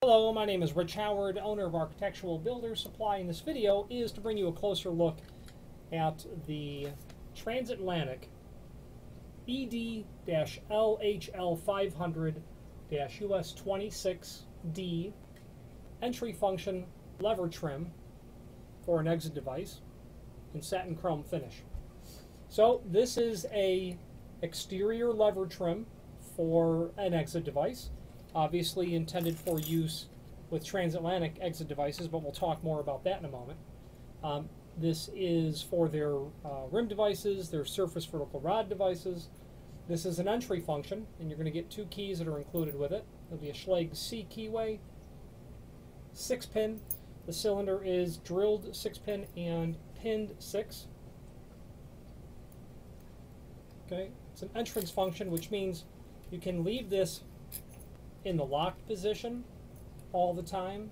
Hello, my name is Rich Howard, owner of Architectural Builders Supply, and this video is to bring you a closer look at the Transatlantic Ed Lhl500 Us26D entry function lever trim for an exit device in satin chrome finish. So this is a exterior lever trim for an exit device, obviously intended for use with transatlantic exit devices, but we'll talk more about that in a moment. This is for their rim devices, their surface vertical rod devices. This is an entry function, and you're going to get two keys that are included with it. There'll be a Schlage C keyway, 6-pin. The cylinder is drilled 6-pin and pinned 6. Okay, it's an entrance function, which means you can leave this in the locked position all the time,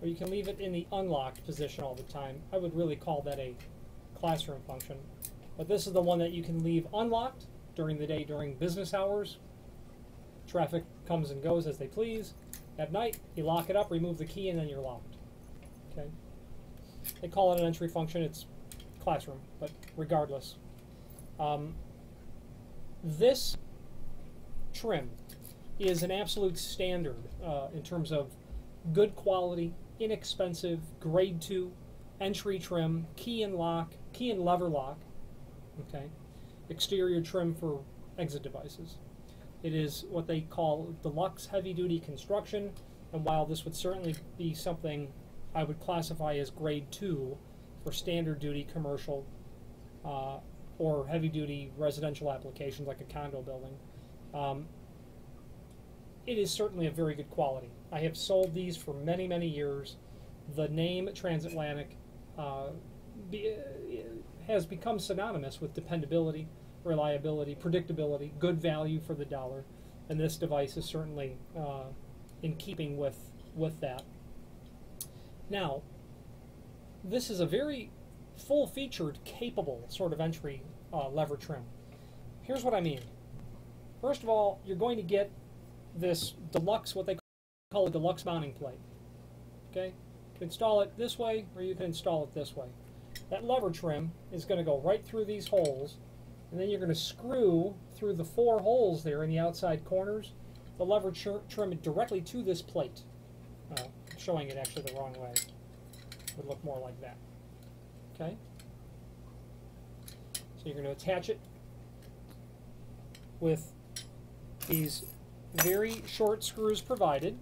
or you can leave it in the unlocked position all the time. I would really call that a classroom function. But this is the one that you can leave unlocked during the day, during business hours. Traffic comes and goes as they please. At night, you lock it up, remove the key, and then you're locked. Okay. They call it an entry function. It's classroom, but regardless. This trim is an absolute standard in terms of good quality, inexpensive, grade 2, entry trim, key and lever lock, okay, exterior trim for exit devices. It is what they call deluxe heavy-duty construction, and while this would certainly be something I would classify as grade 2 for standard duty commercial or heavy-duty residential applications like a condo building, it is certainly a very good quality. I have sold these for many, many years. The name Transatlantic has become synonymous with dependability, reliability, predictability, good value for the dollar, and this device is certainly in keeping with that. Now, this is a very full-featured, capable sort of entry lever trim. Here's what I mean. First of all, you're going to get this deluxe, what they call a deluxe mounting plate. Okay, you can install it this way, or you can install it this way. That lever trim is going to go right through these holes, and then you're going to screw through the 4 holes there in the outside corners the lever trim directly to this plate. Showing it actually the wrong way. It would look more like that. Okay, so you're going to attach it with these very short screws provided.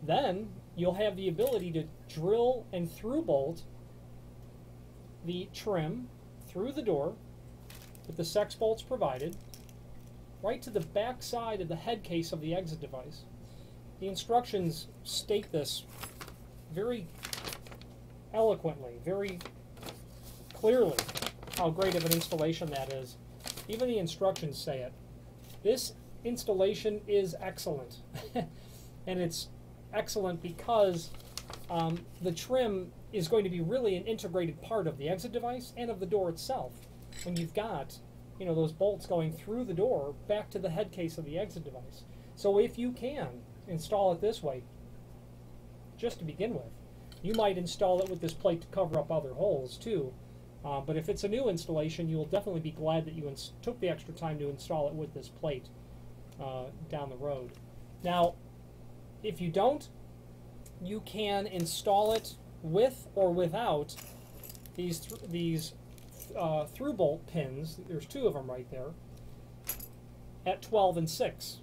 Then you'll have the ability to drill and through bolt the trim through the door with the sex bolts provided right to the back side of the head case of the exit device. The instructions state this very eloquently, very clearly, how great of an installation that is. Even the instructions say it. This installation is excellent. And it's excellent because the trim is going to be really an integrated part of the exit device and of the door itself. When you've got, you know, those bolts going through the door back to the head case of the exit device. So if you can install it this way, just to begin with, you might install it with this plate to cover up other holes too. But if it's a new installation, you'll definitely be glad that you took the extra time to install it with this plate down the road. Now, if you don't, you can install it with or without these through bolt pins. There's 2 of them right there at 12 and 6.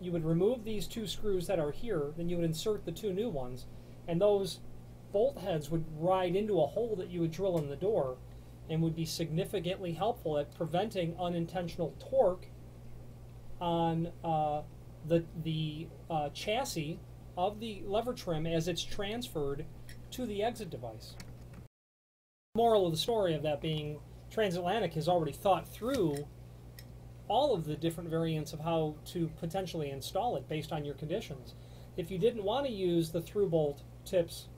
You would remove these 2 screws that are here, then you would insert the 2 new ones, and those bolt heads would ride into a hole that you would drill in the door and would be significantly helpful at preventing unintentional torque on the chassis of the lever trim as it's transferred to the exit device. Moral of the story of that being, Transatlantic has already thought through all of the different variants of how to potentially install it based on your conditions. If you didn't want to use the through bolt tips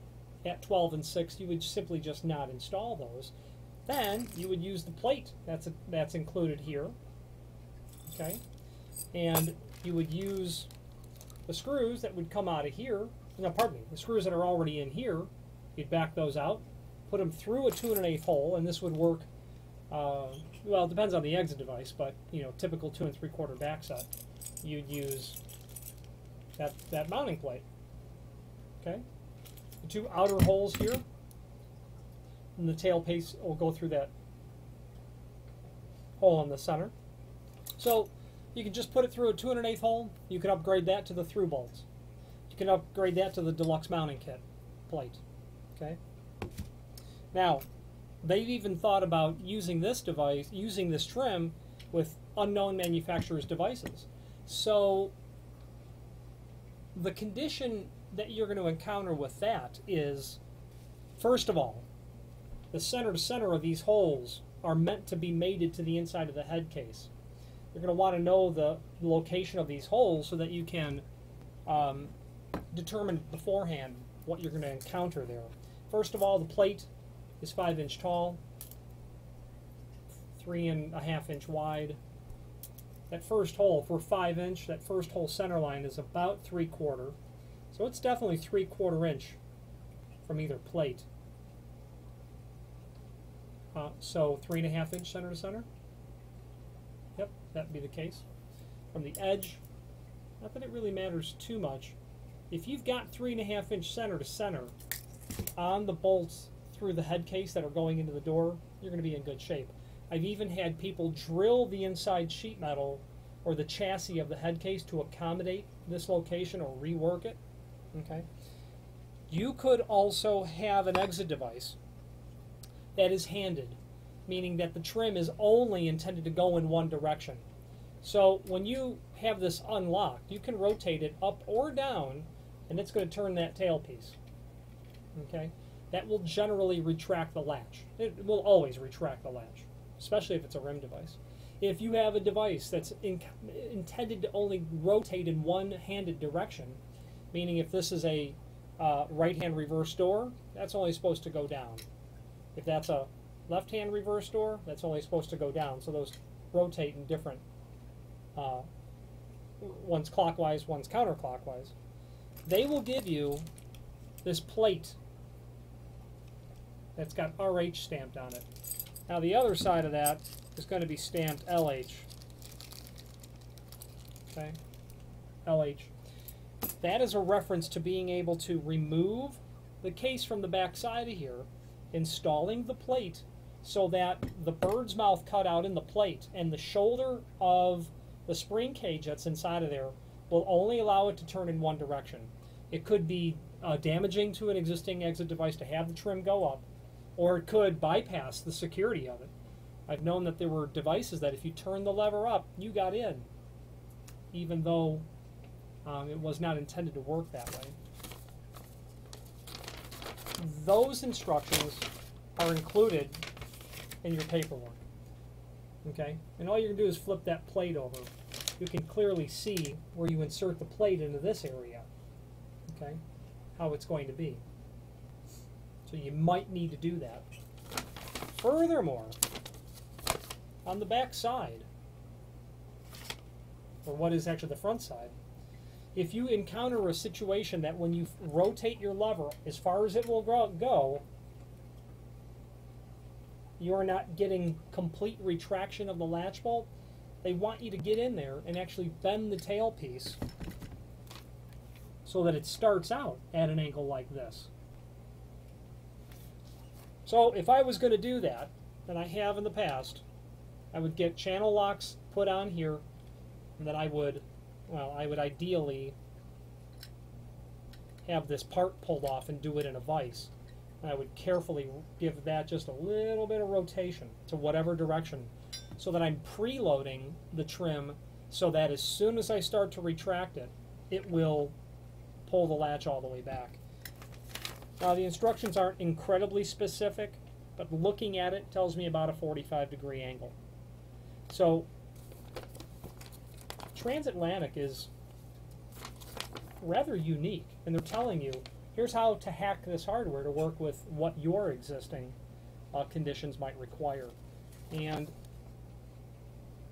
at 12 and 6, you would simply just not install those. Then you would use the plate that's included here. Okay, and you would use the screws that would come out of here, no, pardon me, the screws that are already in here, you'd back those out, put them through a 2 1/8 hole, and this would work, well, it depends on the exit device, but, you know, typical 2 3/4 back set, you'd use that mounting plate. Okay? The 2 outer holes here, and the tailpiece will go through that hole in the center. So you can just put it through a 2 1/8 hole. You can upgrade that to the through bolts. You can upgrade that to the deluxe mounting kit plate. Okay. Now, they've even thought about using this device, using this trim with unknown manufacturers' devices. So the condition that you're going to encounter with that is, first of all, the center to center of these holes are meant to be mated to the inside of the head case. You're going to want to know the location of these holes so that you can determine beforehand what you're going to encounter there. First of all, the plate is 5 inch tall, 3 1/2 inch wide. That first hole, for 5 inch, that first hole center line is about 3/4. So it's definitely 3/4 inch from either plate. So 3 1/2 inch center to center. Yep, that'd be the case. From the edge, not that it really matters too much. If you've got 3 1/2 inch center to center on the bolts through the head case that are going into the door, you're going to be in good shape. I've even had people drill the inside sheet metal or the chassis of the head case to accommodate this location or rework it. Okay. You could also have an exit device that is handed, meaning that the trim is only intended to go in one direction. So when you have this unlocked, you can rotate it up or down, and it's going to turn that tailpiece. Okay? That will generally retract the latch. It will always retract the latch, especially if it's a rim device. If you have a device that's intended to only rotate in one-handed direction, meaning if this is a right-hand reverse door, that's only supposed to go down. If that's a left-hand reverse door, that's only supposed to go down. So those rotate in different, one's clockwise, one's counterclockwise. They will give you this plate that's got RH stamped on it. Now the other side of that is going to be stamped LH. Okay, LH. That is a reference to being able to remove the case from the back side of here, installing the plate so that the bird's mouth cutout in the plate and the shoulder of the spring cage that's inside of there will only allow it to turn in one direction. It could be damaging to an existing exit device to have the trim go up, or it could bypass the security of it. I've known that there were devices that if you turn the lever up, you got in, even though it was not intended to work that way. Those instructions are included in your paperwork. Okay? And all you're going to do is flip that plate over. You can clearly see where you insert the plate into this area. Okay? How it's going to be. So you might need to do that. Furthermore, on the back side, or what is actually the front side, if you encounter a situation that when you rotate your lever as far as it will go, you're not getting complete retraction of the latch bolt, they want you to get in there and actually bend the tailpiece so that it starts out at an angle like this. So if I was going to do that, and I have in the past, I would get channel locks put on here, and then I would ideally have this part pulled off and do it in a vise. And I would carefully give that just a little bit of rotation to whatever direction so that I'm preloading the trim so that as soon as I start to retract it, it will pull the latch all the way back. Now the instructions aren't incredibly specific, but looking at it tells me about a 45-degree angle. So Transatlantic is rather unique, and they're telling you, here's how to hack this hardware to work with what your existing conditions might require. And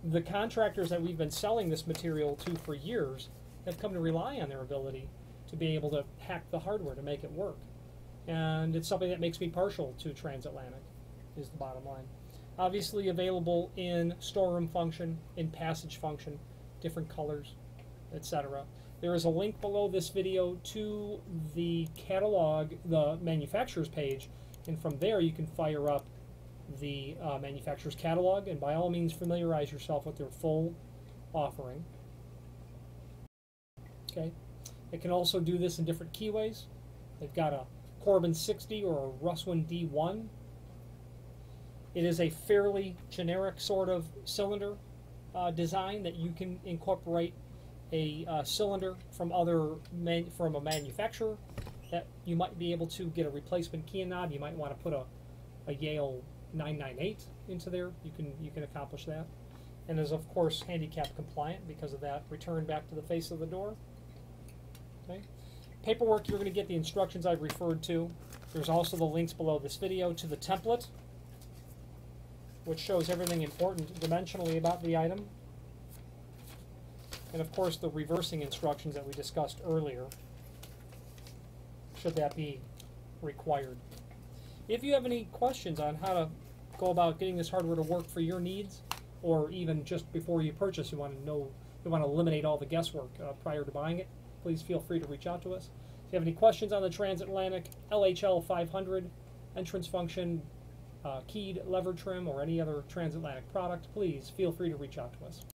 the contractors that we've been selling this material to for years have come to rely on their ability to be able to hack the hardware to make it work. And it's something that makes me partial to transatlantic, is the bottom line. Obviously available in storeroom function, in passage function, different colors, etc. There is a link below this video to the catalog, the manufacturer's page, and from there you can fire up the manufacturer's catalog, and by all means familiarize yourself with their full offering. Okay, it can also do this in different keyways. They've got a Corbin 60 or a Russwin D1. It is a fairly generic sort of cylinder design that you can incorporate a cylinder from from a manufacturer that you might be able to get a replacement key and knob. You might want to put a Yale 998 into there. You can accomplish that, and is of course handicap compliant because of that return back to the face of the door. Okay. Paperwork, you're going to get the instructions I've referred to. There's also the links below this video to the template, which shows everything important dimensionally about the item. And of course the reversing instructions that we discussed earlier, should that be required. If you have any questions on how to go about getting this hardware to work for your needs, or even just before you purchase, you want to eliminate all the guesswork prior to buying it, please feel free to reach out to us. If you have any questions on the transatlantic Lhl500 entrance function, keyed lever trim, or any other transatlantic product, please feel free to reach out to us.